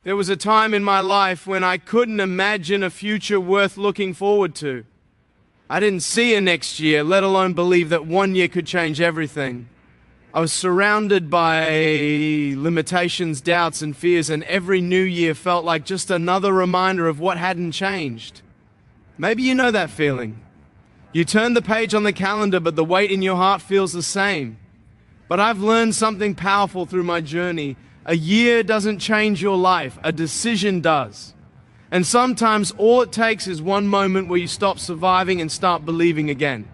There was a time in my life when I couldn't imagine a future worth looking forward to. I didn't see a next year, let alone believe that one year could change everything. I was surrounded by limitations, doubts, and fears, and every new year felt like just another reminder of what hadn't changed. Maybe you know that feeling. You turn the page on the calendar, but the weight in your heart feels the same. But I've learned something powerful through my journey. A year doesn't change your life, a decision does. And sometimes all it takes is one moment where you stop surviving and start believing again.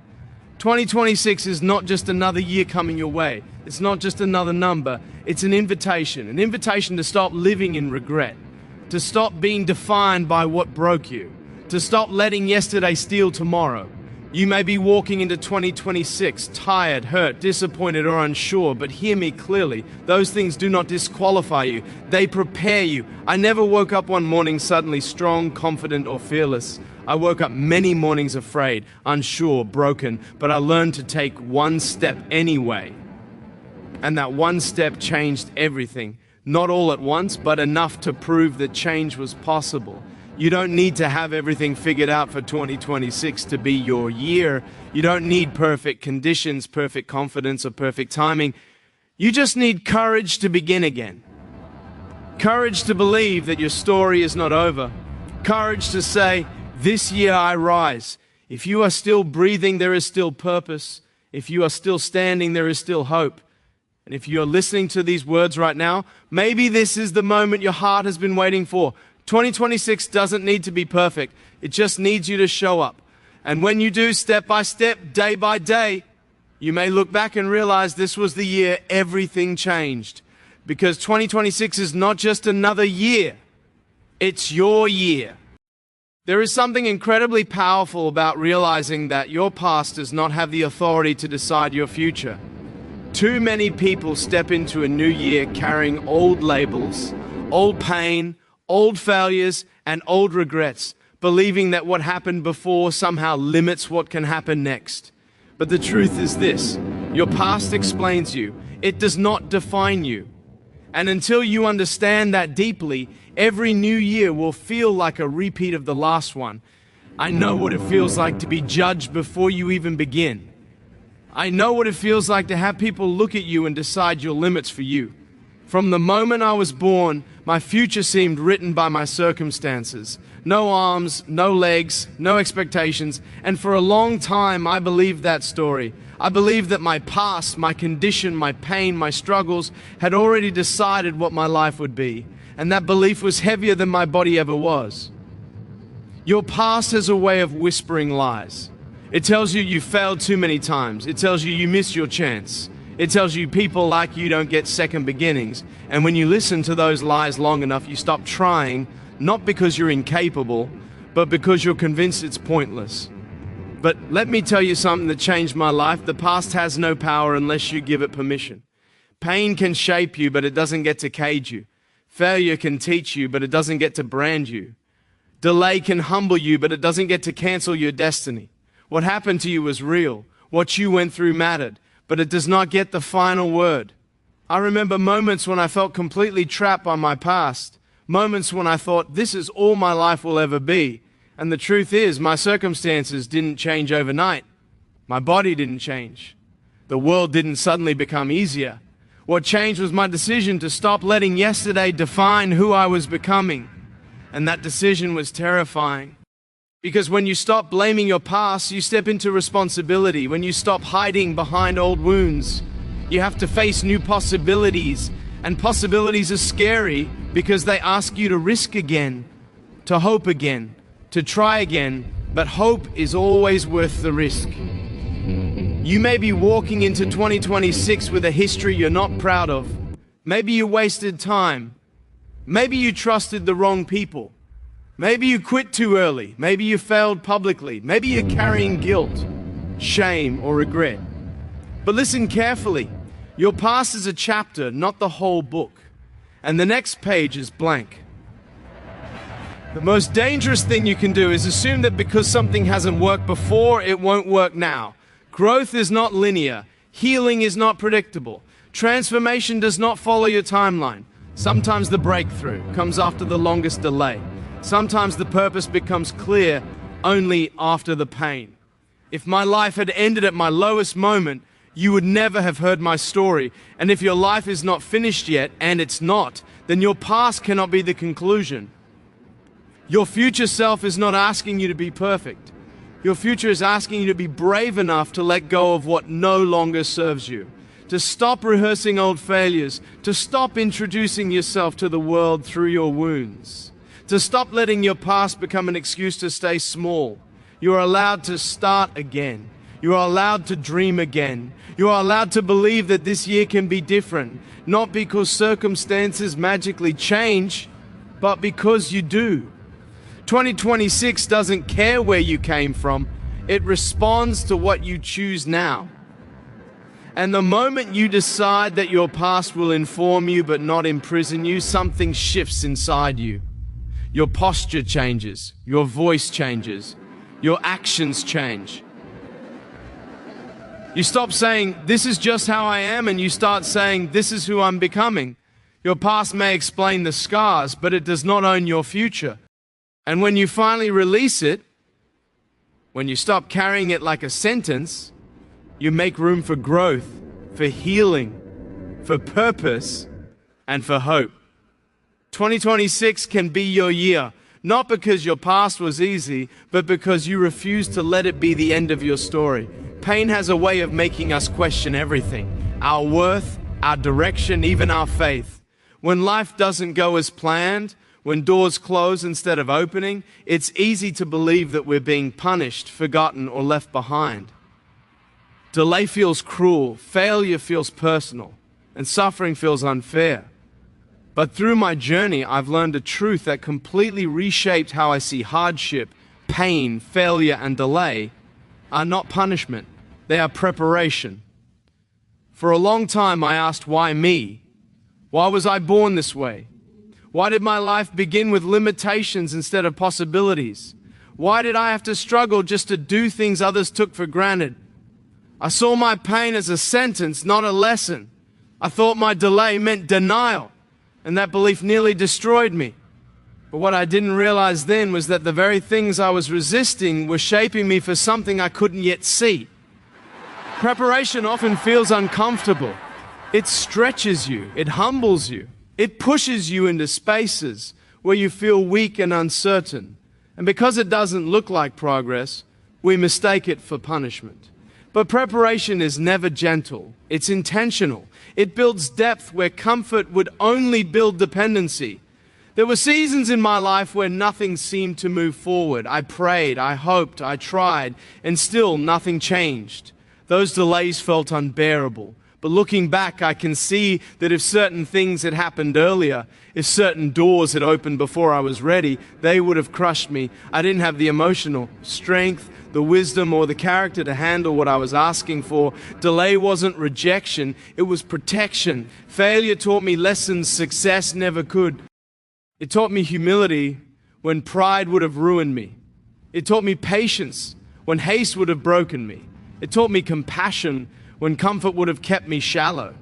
2026 is not just another year coming your way. It's not just another number. It's an invitation to stop living in regret, to stop being defined by what broke you, to stop letting yesterday steal tomorrow. You may be walking into 2026 tired, hurt, disappointed, or unsure, but hear me clearly. Those things do not disqualify you. They prepare you. I never woke up one morning suddenly strong, confident, or fearless. I woke up many mornings afraid, unsure, broken, but I learned to take one step anyway. And that one step changed everything. Not all at once, but enough to prove that change was possible. You don't need to have everything figured out for 2026 to be your year. You don't need perfect conditions, perfect confidence, or perfect timing. You just need courage to begin again. Courage to believe that your story is not over. Courage to say, this year I rise. If you are still breathing, there is still purpose. If you are still standing, there is still hope. And if you're listening to these words right now, maybe this is the moment your heart has been waiting for. 2026 doesn't need to be perfect. It just needs you to show up. And when you do, step by step, day by day, you may look back and realize this was the year everything changed. Because 2026 is not just another year. It's your year. There is something incredibly powerful about realizing that your past does not have the authority to decide your future. Too many people step into a new year carrying old labels, old pain, old failures, and old regrets, believing that what happened before somehow limits what can happen next. But the truth is this: your past explains you. It does not define you. And until you understand that deeply, every new year will feel like a repeat of the last one. I know what it feels like to be judged before you even begin. I know what it feels like to have people look at you and decide your limits for you. From the moment I was born, my future seemed written by my circumstances. No arms, no legs, no expectations. And for a long time, I believed that story. I believed that my past, my condition, my pain, my struggles had already decided what my life would be. And that belief was heavier than my body ever was. Your past has a way of whispering lies. It tells you failed too many times. It tells you missed your chance. It tells you people like you don't get second beginnings. And when you listen to those lies long enough, you stop trying, not because you're incapable, but because you're convinced it's pointless. But let me tell you something that changed my life. The past has no power unless you give it permission. Pain can shape you, but it doesn't get to cage you. Failure can teach you, but it doesn't get to brand you. Delay can humble you, but it doesn't get to cancel your destiny. What happened to you was real. What you went through mattered, but it does not get the final word. I remember moments when I felt completely trapped by my past. Moments when I thought, this is all my life will ever be. And the truth is, my circumstances didn't change overnight. My body didn't change. The world didn't suddenly become easier. What changed was my decision to stop letting yesterday define who I was becoming. And that decision was terrifying. Because when you stop blaming your past, you step into responsibility. When you stop hiding behind old wounds, you have to face new possibilities. And possibilities are scary because they ask you to risk again, to hope again, to try again. But hope is always worth the risk. You may be walking into 2026 with a history you're not proud of. Maybe you wasted time. Maybe you trusted the wrong people. Maybe you quit too early. Maybe you failed publicly. Maybe you're carrying guilt, shame, or regret. But listen carefully. Your past is a chapter, not the whole book. And the next page is blank. The most dangerous thing you can do is assume that because something hasn't worked before, it won't work now. Growth is not linear. Healing is not predictable. Transformation does not follow your timeline. Sometimes the breakthrough comes after the longest delay. Sometimes the purpose becomes clear only after the pain. If my life had ended at my lowest moment, you would never have heard my story. And if your life is not finished yet, and it's not, then your past cannot be the conclusion. Your future self is not asking you to be perfect. Your future is asking you to be brave enough to let go of what no longer serves you, to stop rehearsing old failures, to stop introducing yourself to the world through your wounds, to stop letting your past become an excuse to stay small. You are allowed to start again. You are allowed to dream again. You are allowed to believe that this year can be different, not because circumstances magically change, but because you do. 2026 doesn't care where you came from. It responds to what you choose now. And the moment you decide that your past will inform you but not imprison you, something shifts inside you. Your posture changes, your voice changes, your actions change. You stop saying, "This is just how I am," and you start saying, "This is who I'm becoming." Your past may explain the scars, but it does not own your future. And when you finally release it, when you stop carrying it like a sentence, you make room for growth, for healing, for purpose, and for hope. 2026 can be your year, not because your past was easy, but because you refuse to let it be the end of your story. Pain has a way of making us question everything, our worth, our direction, even our faith. When life doesn't go as planned, when doors close instead of opening, it's easy to believe that we're being punished, forgotten, or left behind. Delay feels cruel, failure feels personal, and suffering feels unfair. But through my journey, I've learned a truth that completely reshaped how I see hardship, pain, failure, and delay are not punishment. They are preparation. For a long time, I asked, why me? Why was I born this way? Why did my life begin with limitations instead of possibilities? Why did I have to struggle just to do things others took for granted? I saw my pain as a sentence, not a lesson. I thought my delay meant denial, and that belief nearly destroyed me. But what I didn't realize then was that the very things I was resisting were shaping me for something I couldn't yet see. Preparation often feels uncomfortable. It stretches you, it humbles you, it pushes you into spaces where you feel weak and uncertain. And because it doesn't look like progress, we mistake it for punishment. But preparation is never gentle, it's intentional. It builds depth where comfort would only build dependency. There were seasons in my life where nothing seemed to move forward. I prayed, I hoped, I tried, and still nothing changed. Those delays felt unbearable. But looking back, I can see that if certain things had happened earlier, if certain doors had opened before I was ready, they would have crushed me. I didn't have the emotional strength, the wisdom, or the character to handle what I was asking for. Delay wasn't rejection, it was protection. Failure taught me lessons success never could. It taught me humility when pride would have ruined me. It taught me patience when haste would have broken me. It taught me compassion when comfort would have kept me shallow.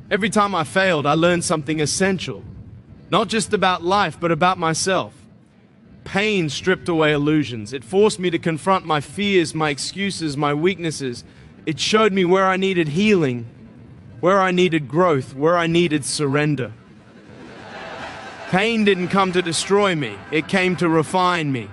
Every time I failed, I learned something essential, not just about life, but about myself. Pain stripped away illusions. It forced me to confront my fears, my excuses, my weaknesses. It showed me where I needed healing, where I needed growth, where I needed surrender. Pain didn't come to destroy me. It came to refine me.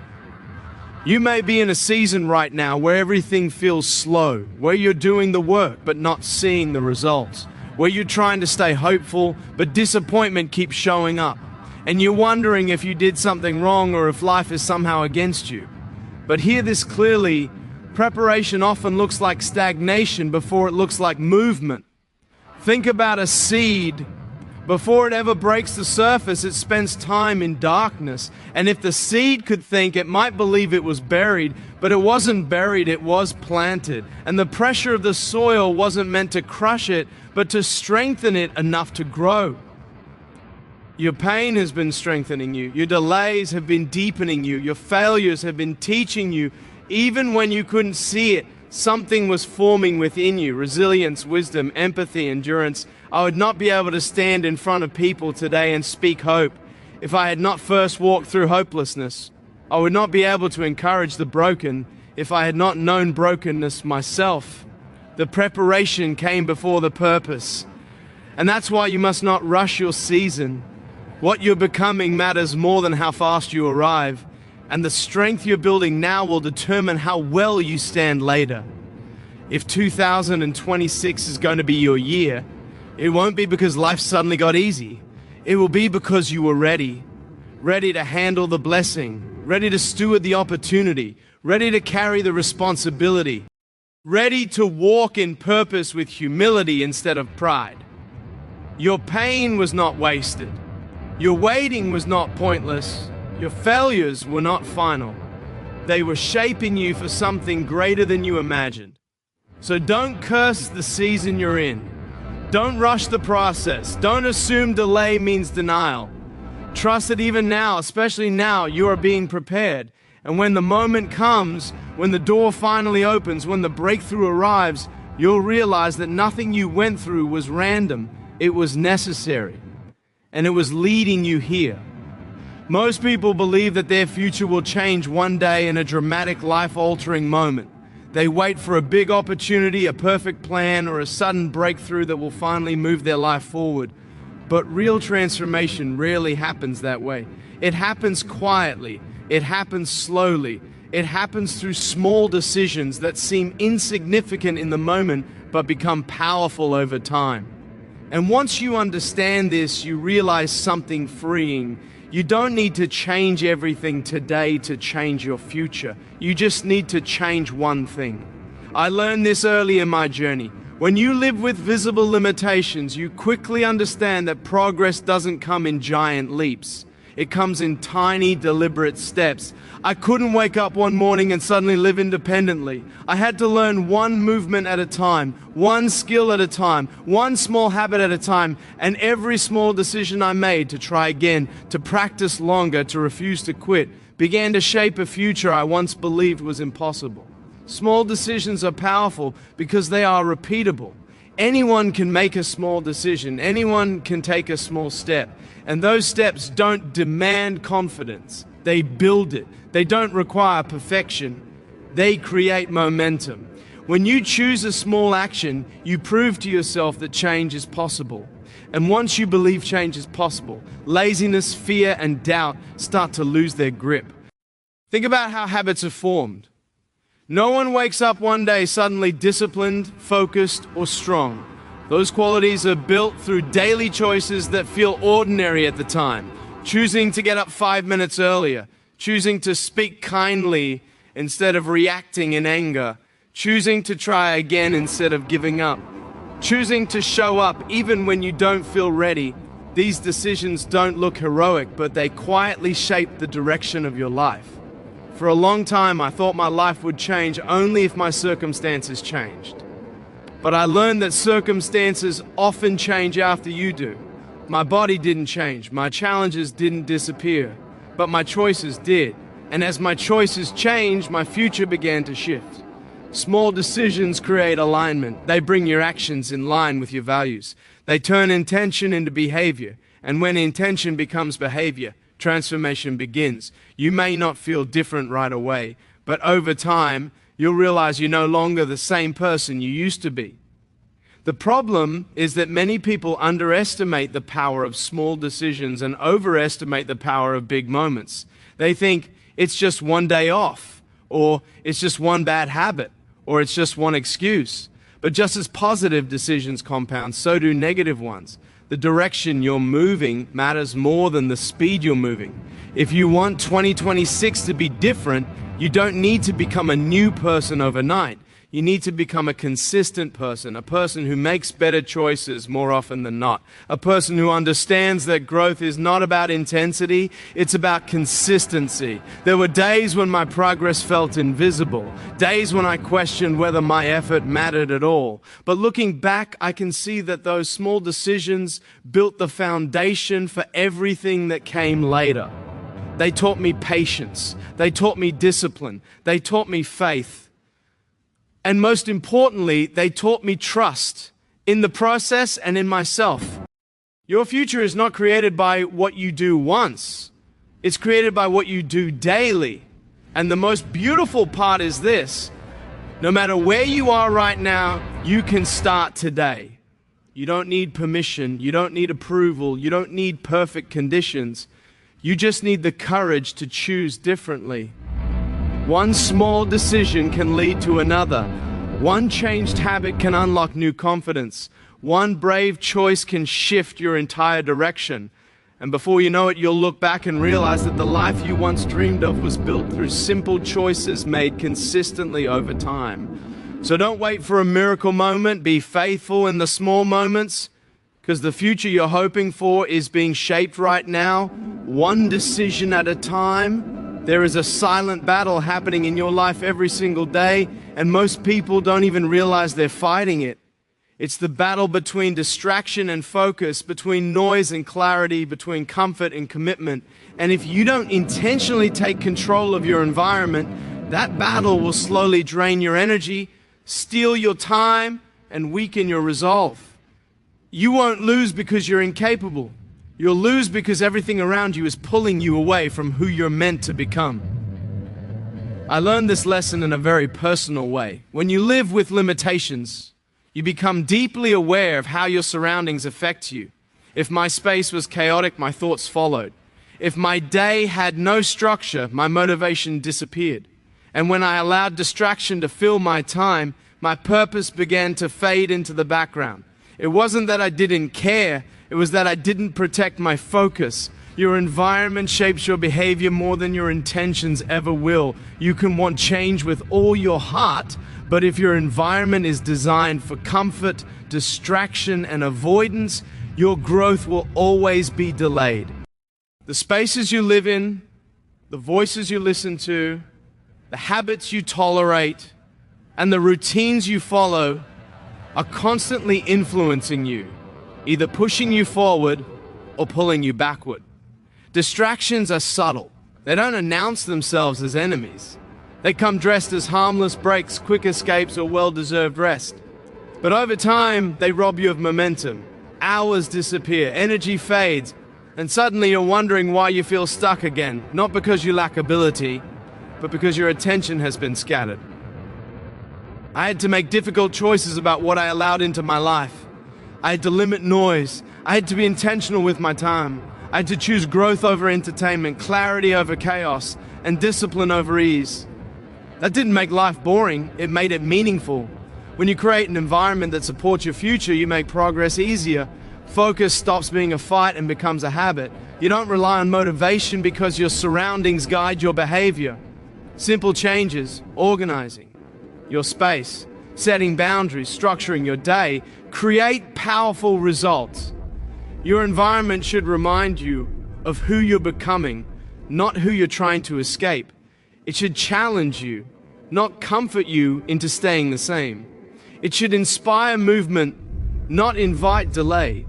You may be in a season right now where everything feels slow, where you're doing the work but not seeing the results, where you're trying to stay hopeful but disappointment keeps showing up, and you're wondering if you did something wrong or if life is somehow against you. But hear this clearly, preparation often looks like stagnation before it looks like movement. Think about a seed. Before it ever breaks the surface, it spends time in darkness. And if the seed could think, it might believe it was buried, but it wasn't buried, it was planted. And the pressure of the soil wasn't meant to crush it, but to strengthen it enough to grow. Your pain has been strengthening you. Your delays have been deepening you. Your failures have been teaching you. Even when you couldn't see it, something was forming within you. Resilience, wisdom, empathy, endurance. I would not be able to stand in front of people today and speak hope if I had not first walked through hopelessness. I would not be able to encourage the broken if I had not known brokenness myself. The preparation came before the purpose. And that's why you must not rush your season. What you're becoming matters more than how fast you arrive. And the strength you're building now will determine how well you stand later. If 2026 is going to be your year, it won't be because life suddenly got easy. It will be because you were ready. Ready to handle the blessing, ready to steward the opportunity, ready to carry the responsibility, ready to walk in purpose with humility instead of pride. Your pain was not wasted. Your waiting was not pointless. Your failures were not final. They were shaping you for something greater than you imagined. So don't curse the season you're in. Don't rush the process. Don't assume delay means denial. Trust that even now, especially now, you are being prepared. And when the moment comes, when the door finally opens, when the breakthrough arrives, you'll realize that nothing you went through was random. It was necessary. And it was leading you here. Most people believe that their future will change one day in a dramatic, life-altering moment. They wait for a big opportunity, a perfect plan, or a sudden breakthrough that will finally move their life forward. But real transformation rarely happens that way. It happens quietly. It happens slowly. It happens through small decisions that seem insignificant in the moment, but become powerful over time. And once you understand this, you realize something freeing. You don't need to change everything today to change your future. You just need to change one thing. I learned this early in my journey. When you live with visible limitations, you quickly understand that progress doesn't come in giant leaps. It comes in tiny, deliberate steps. I couldn't wake up one morning and suddenly live independently. I had to learn one movement at a time, one skill at a time, one small habit at a time, and every small decision I made to try again, to practice longer, to refuse to quit, began to shape a future I once believed was impossible. Small decisions are powerful because they are repeatable. Anyone can make a small decision. Anyone can take a small step. And those steps don't demand confidence. They build it. They don't require perfection. They create momentum. When you choose a small action, you prove to yourself that change is possible. And once you believe change is possible, laziness, fear, and doubt start to lose their grip. Think about how habits are formed. No one wakes up one day suddenly disciplined, focused, or strong. Those qualities are built through daily choices that feel ordinary at the time. Choosing to get up 5 minutes earlier, choosing to speak kindly instead of reacting in anger, choosing to try again instead of giving up, choosing to show up even when you don't feel ready. These decisions don't look heroic, but they quietly shape the direction of your life. For a long time, I thought my life would change only if my circumstances changed. But I learned that circumstances often change after you do. My body didn't change, my challenges didn't disappear, but my choices did. And as my choices changed, my future began to shift. Small decisions create alignment. They bring your actions in line with your values. They turn intention into behavior. And when intention becomes behavior, transformation begins. You may not feel different right away, but over time, you'll realize you're no longer the same person you used to be. The problem is that many people underestimate the power of small decisions and overestimate the power of big moments. They think it's just one day off, or it's just one bad habit, or it's just one excuse. But just as positive decisions compound, so do negative ones. The direction you're moving matters more than the speed you're moving. If you want 2026 to be different, you don't need to become a new person overnight. You need to become a consistent person, a person who makes better choices more often than not, a person who understands that growth is not about intensity, it's about consistency. There were days when my progress felt invisible, days when I questioned whether my effort mattered at all. But looking back, I can see that those small decisions built the foundation for everything that came later. They taught me patience, they taught me discipline, they taught me faith. And most importantly, they taught me trust. in the process and in myself. Your future is not created by what you do once. It's created by what you do daily. And the most beautiful part is this: no matter where you are right now, you can start today. You don't need permission. You don't need approval. You don't need perfect conditions. You just need the courage to choose differently. One small decision can lead to another. One changed habit can unlock new confidence. One brave choice can shift your entire direction. And before you know it, you'll look back and realize that the life you once dreamed of was built through simple choices made consistently over time. So don't wait for a miracle moment. Be faithful in the small moments, because the future you're hoping for is being shaped right now, one decision at a time. There is a silent battle happening in your life every single day, and most people don't even realize they're fighting it. It's the battle between distraction and focus, between noise and clarity, between comfort and commitment. And if you don't intentionally take control of your environment, that battle will slowly drain your energy, steal your time, and weaken your resolve. You won't lose because you're incapable. You'll lose because everything around you is pulling you away from who you're meant to become. I learned this lesson in a very personal way. When you live with limitations, you become deeply aware of how your surroundings affect you. If my space was chaotic, my thoughts followed. If my day had no structure, my motivation disappeared. And when I allowed distraction to fill my time, my purpose began to fade into the background. It wasn't that I didn't care, it was that I didn't protect my focus. Your environment shapes your behavior more than your intentions ever will. You can want change with all your heart, but if your environment is designed for comfort, distraction, and avoidance, your growth will always be delayed. The spaces you live in, the voices you listen to, the habits you tolerate, and the routines you follow are constantly influencing you, either pushing you forward or pulling you backward. Distractions are subtle. They don't announce themselves as enemies. They come dressed as harmless breaks, quick escapes, or well-deserved rest. But over time, they rob you of momentum. Hours disappear, energy fades, and suddenly you're wondering why you feel stuck again, not because you lack ability, but because your attention has been scattered. I had to make difficult choices about what I allowed into my life. I had to limit noise. I had to be intentional with my time. I had to choose growth over entertainment, clarity over chaos, and discipline over ease. That didn't make life boring, it made it meaningful. When you create an environment that supports your future, you make progress easier. Focus stops being a fight and becomes a habit. You don't rely on motivation because your surroundings guide your behavior. Simple changes, organizing your space, setting boundaries, structuring your day, create powerful results. Your environment should remind you of who you're becoming, not who you're trying to escape. It should challenge you, not comfort you into staying the same. It should inspire movement, not invite delay.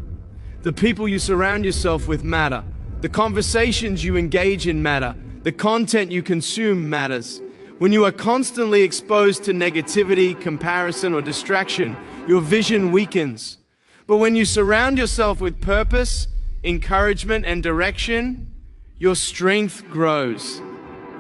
The people you surround yourself with matter. The conversations you engage in matter. The content you consume matters. When you are constantly exposed to negativity, comparison, or distraction, your vision weakens. But when you surround yourself with purpose, encouragement, and direction, your strength grows.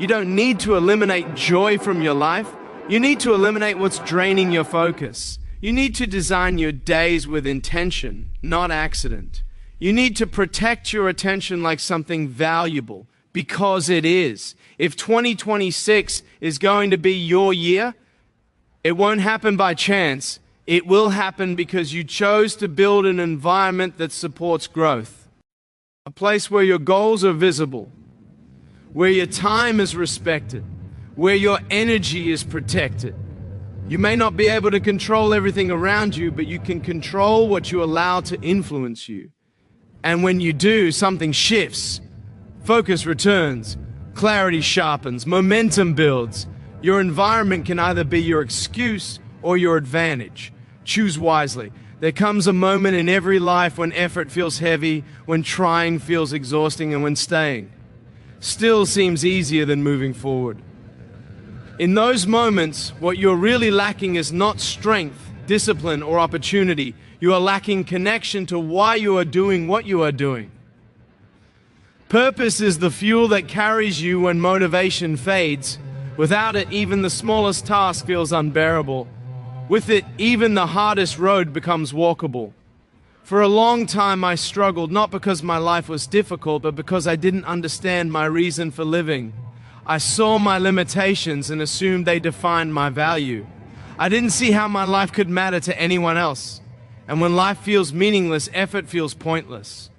You don't need to eliminate joy from your life. You need to eliminate what's draining your focus. You need to design your days with intention, not accident. You need to protect your attention like something valuable, because it is. If 2026 is going to be your year, it won't happen by chance. It will happen because you chose to build an environment that supports growth. A place where your goals are visible, where your time is respected, where your energy is protected. You may not be able to control everything around you, but you can control what you allow to influence you. And when you do, something shifts. Focus returns, clarity sharpens, momentum builds. Your environment can either be your excuse or your advantage. Choose wisely. There comes a moment in every life when effort feels heavy, when trying feels exhausting, and when staying still seems easier than moving forward. In those moments, what you're really lacking is not strength, discipline, or opportunity. You are lacking connection to why you are doing what you are doing. Purpose is the fuel that carries you when motivation fades. Without it, even the smallest task feels unbearable. With it, even the hardest road becomes walkable. For a long time, I struggled, not because my life was difficult, but because I didn't understand my reason for living. I saw my limitations and assumed they defined my value. I didn't see how my life could matter to anyone else. And when life feels meaningless, effort feels pointless.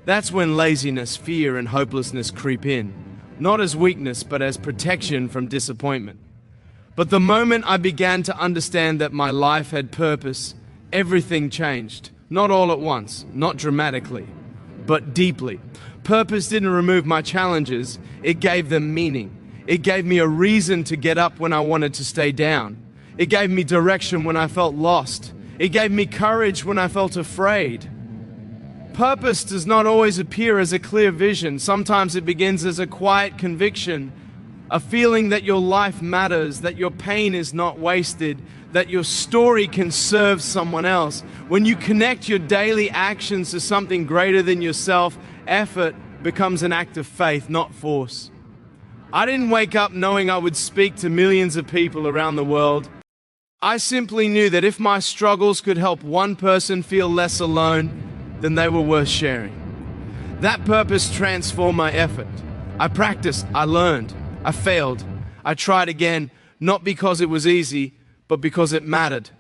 That's when laziness, fear, and hopelessness creep in, not as weakness, but as protection from disappointment. But the moment I began to understand that my life had purpose, everything changed. Not all at once, not dramatically, but deeply. Purpose didn't remove my challenges, it gave them meaning. It gave me a reason to get up when I wanted to stay down. It gave me direction when I felt lost. It gave me courage when I felt afraid. Purpose does not always appear as a clear vision. Sometimes it begins as a quiet conviction, a feeling that your life matters, that your pain is not wasted, that your story can serve someone else. When you connect your daily actions to something greater than yourself, effort becomes an act of faith, not force. I didn't wake up knowing I would speak to millions of people around the world. I simply knew that if my struggles could help one person feel less alone, then they were worth sharing. That purpose transformed my effort. I practiced, I learned, I failed, I tried again, not because it was easy, but because it mattered.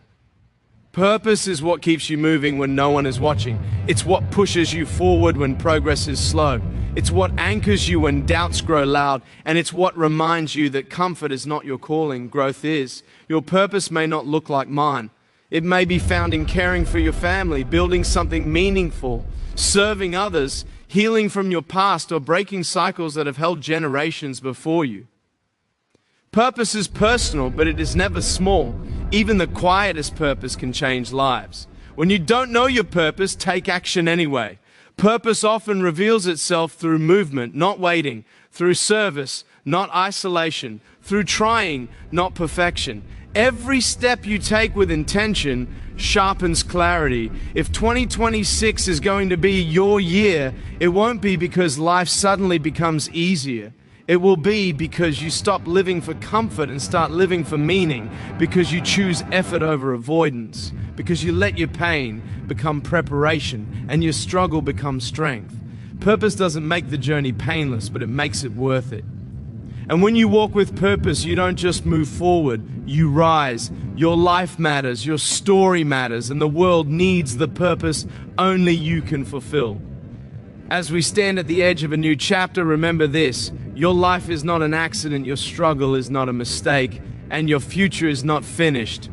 Purpose is what keeps you moving when no one is watching. It's what pushes you forward when progress is slow. It's what anchors you when doubts grow loud, and it's what reminds you that comfort is not your calling, growth is. Your purpose may not look like mine. It may be found in caring for your family, building something meaningful, serving others, healing from your past, or breaking cycles that have held generations before you. Purpose is personal, but it is never small. Even the quietest purpose can change lives. When you don't know your purpose, take action anyway. Purpose often reveals itself through movement, not waiting, through service, not isolation, through trying, not perfection. Every step you take with intention sharpens clarity. If 2026 is going to be your year, it won't be because life suddenly becomes easier. It will be because you stop living for comfort and start living for meaning, because you choose effort over avoidance, because you let your pain become preparation and your struggle become strength. Purpose doesn't make the journey painless, but it makes it worth it. And when you walk with purpose, you don't just move forward, you rise. Your life matters, your story matters, and the world needs the purpose only you can fulfill. As we stand at the edge of a new chapter, remember this: your life is not an accident, your struggle is not a mistake, and your future is not finished.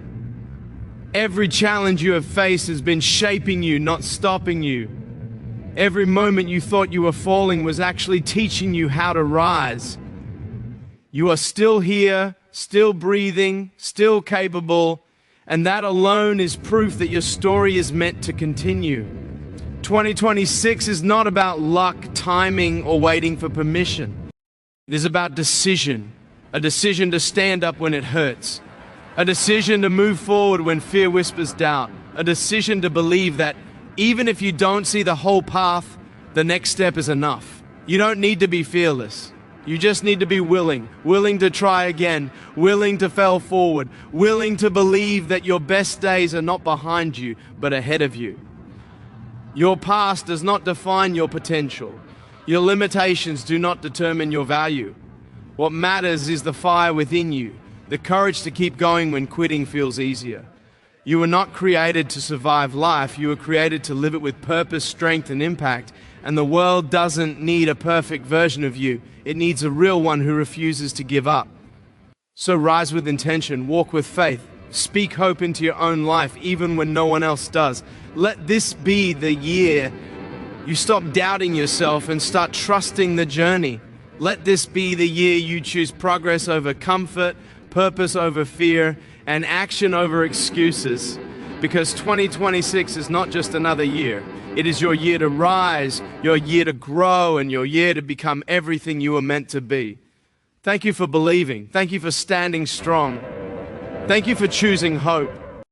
Every challenge you have faced has been shaping you, not stopping you. Every moment you thought you were falling was actually teaching you how to rise. You are still here, still breathing, still capable, and that alone is proof that your story is meant to continue. 2026 is not about luck, timing, or waiting for permission. It is about decision. A decision to stand up when it hurts. A decision to move forward when fear whispers doubt. A decision to believe that even if you don't see the whole path, the next step is enough. You don't need to be fearless. You just need to be willing to try again, willing to fail forward, willing to believe that your best days are not behind you, but ahead of you. Your past does not define your potential. Your limitations do not determine your value. What matters is the fire within you, the courage to keep going when quitting feels easier. You were not created to survive life. You were created to live it with purpose, strength, and impact. And the world doesn't need a perfect version of you. It needs a real one who refuses to give up. So rise with intention, walk with faith, speak hope into your own life, even when no one else does. Let this be the year you stop doubting yourself and start trusting the journey. Let this be the year you choose progress over comfort, purpose over fear, and action over excuses. Because 2026 is not just another year. It is your year to rise, your year to grow, and your year to become everything you were meant to be. Thank you for believing. Thank you for standing strong. Thank you for choosing hope.